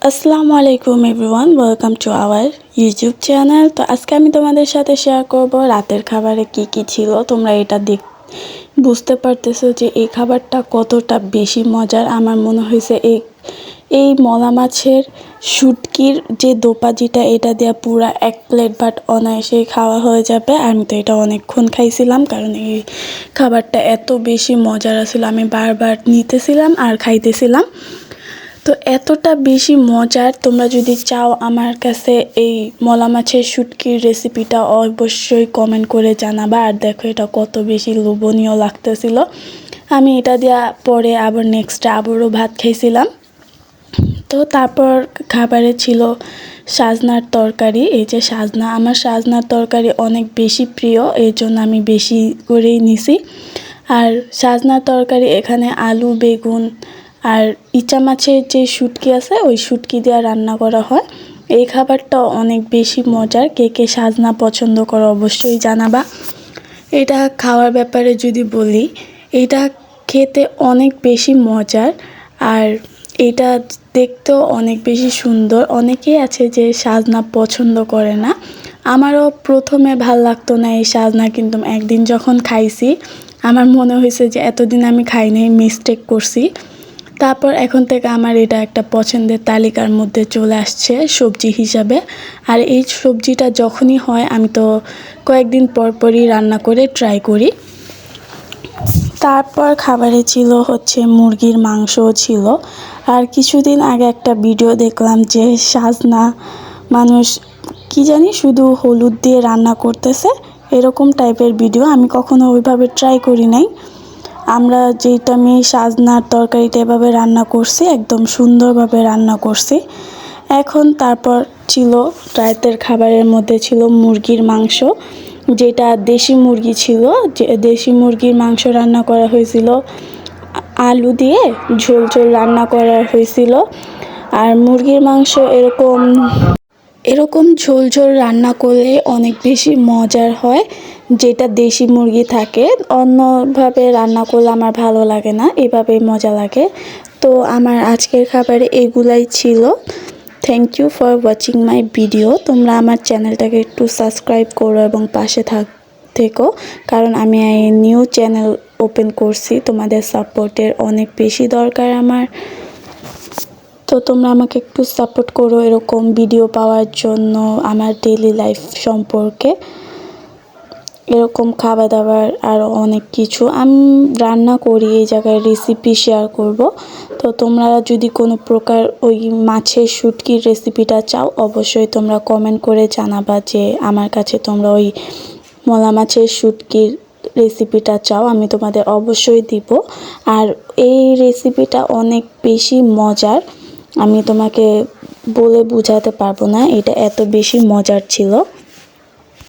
আসসালামু আলাইকুম everyone, welcome to our YouTube channel. তো আজকে আমি তোমাদের সাথে শেয়ার করব রাতের খাবারে কি কি ছিল। তোমরা এটা বুঝতে পারতেছো যে এই খাবারটা কতটা বেশি মজার। আমার মনে হয়েছে এই মলা মাছের শুটকির যে দোপাজিটা, এটা দেওয়া পুরা এক প্লেট ভাত অনায়াসেই খাওয়া হয়ে যাবে। আমি তো এটা অনেকক্ষণ খাইছিলাম, কারণ এই খাবারটা এত বেশি মজার ছিল। আমি বারবার নিতেছিলাম আর খাইতেছিলাম। তো এতটা বেশি মজার, তোমরা যদি চাও আমার কাছে এই মলা মাছের শুটকির রেসিপিটা অবশ্যই কমেন্ট করে জানাবা। আর দেখো এটা কত বেশি লোভনীয় লাগতেছিল। আমি এটা দেওয়া পরে আবার নেক্সটে আবারও ভাত খাইছিলাম। তো তারপর খাবারে ছিল সাজনার তরকারি। এই যে সাজনা, আমার সাজনার তরকারি অনেক বেশি প্রিয়, এই জন্য আমি বেশি করেই নিছি। আর সাজনার তরকারি এখানে আলু, বেগুন আর ইচা মাছের যে শুটকি আছে ওই শুটকি দিয়ে রান্না করা হয়। এই খাবারটা অনেক বেশি মজার। কে কে সাজনা পছন্দ করো অবশ্যই জানাবা। এটা খাওয়ার ব্যাপারে যদি বলি, এটা খেতে অনেক বেশি মজার আর এটা দেখতেও অনেক বেশি সুন্দর। অনেকেই আছে যে সাজনা পছন্দ করে না। আমারও প্রথমে ভাল লাগতো না এই সাজনা, কিন্তু একদিন যখন খাইছি আমার মনে হয়েছে যে এতদিন আমি খাইনি, মিস্টেক করছি। তারপর এখন থেকে আমার এটা একটা পছন্দের তালিকার মধ্যে চলে আসছে সবজি হিসাবে। আর এই সবজিটা যখনই হয় আমি তো কয়েকদিন পরপরই রান্না করে ট্রাই করি। তারপর খাবারে ছিল হচ্ছে মুরগির মাংসও ছিল। আর কিছুদিন আগে একটা ভিডিও দেখলাম যে সাজনা মানুষ কি জানি শুধু হলুদ দিয়ে রান্না করতেছে, এরকম টাইপের ভিডিও। আমি কখনো ওইভাবে ট্রাই করি নাই। আমি সাজনার তরকারিটা এভাবে রান্না করছি, একদম সুন্দরভাবে রান্না করছি। তারপর ছিল রাতের খাবারের মধ্যে ছিল মুরগির মাংস, যেটা দেশি মুরগি ছিল। যে দেশি মুরগির মাংস রান্না করা হয়েছিল, আলু দিয়ে ঝোল ঝোল রান্না করা হয়েছিল। আর মুরগির মাংস এরকম ঝোল ঝোল রান্না করলে অনেক বেশি মজার হয়, যেটা দেশি মুরগি থাকে। অন্যভাবে রান্না করলে আমার ভালো লাগে না, এভাবেই মজা লাগে। তো আমার আজকের খাবারে এগুলাই ছিল। Thank you for watching my video. তোমরা আমার চ্যানেলটাকে একটু সাবস্ক্রাইব করো এবং পাশে থেকো, কারণ আমি নিউ চ্যানেল ওপেন করছি। তোমাদের সাপোর্টের অনেক বেশি দরকার আমার। তো তোমরা আমাকে একটু সাপোর্ট করো এরকম ভিডিও পাওয়ার জন্য, আমার ডেইলি লাইফ সম্পর্কে এরকম খাবার দাবার আরও অনেক কিছু আমি রান্না করি, এই জায়গায় রেসিপি শেয়ার করব। তো তোমরা যদি কোনো প্রকার ওই মাছের শুটকির রেসিপিটা চাও অবশ্যই তোমরা কমেন্ট করে জানাবা যে আমার কাছে তোমরা ওই মলা মাছের শুটকির রেসিপিটা চাও, আমি তোমাদের অবশ্যই দিব। আর এই রেসিপিটা অনেক বেশি মজার, আমি তোমাকে বলে বোঝাতে পারবো না, এটা এত বেশি মজার ছিল।